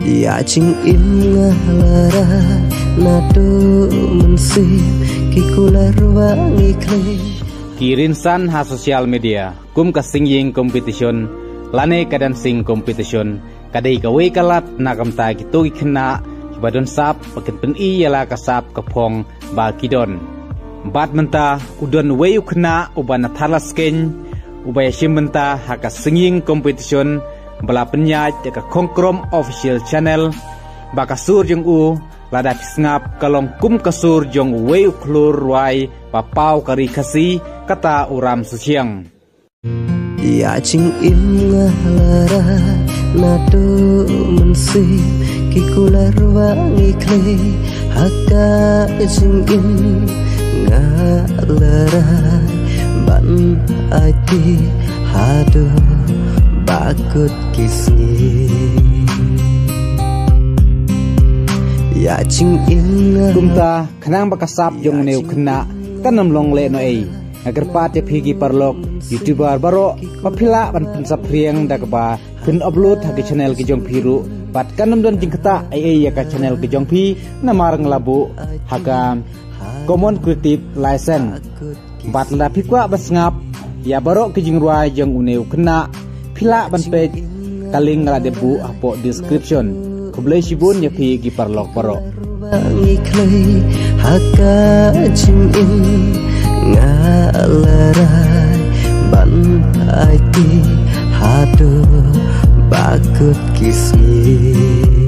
Ya ching im ngalara nado mensih kikular wangi kle Kirinsan ha sosial media kum ka singing competition lane kadan sing competition kadai ka we kalat nakam ta gitu ikna badon sap pakin pen I yala kasap kapong ba kidon bat menta udon we ukna ubana thalasken ubaya shimenta haka singing competition bala penyaj ka kongkrom official channel bakasur jeng u lada pisngap kalong kum kasur jong we uklur wai papau kari kasi kata uram susiang Ya ching im ngalara nado mensih kikular wangi kle haka ching im ngalara ban ati hado bakut kisni Ya ching im kumta khanang bakasap jong neu khna kanam long le no ei agar pate phigi parlok youtuber baro papila ban pensap riang dagba pin upload hagi channel ki jong phiru pat kanam don jingkata ai ya ka channel ki jong phi namarang labu haga common creative license bat la phikwa basngap ya baro ki jingruai jong uneu khna phila ban page kaling la debu apo description kublai shibun ya phi ki parlok baro ngiklei haka ching im ngalarai ban aiti hado bakut kismi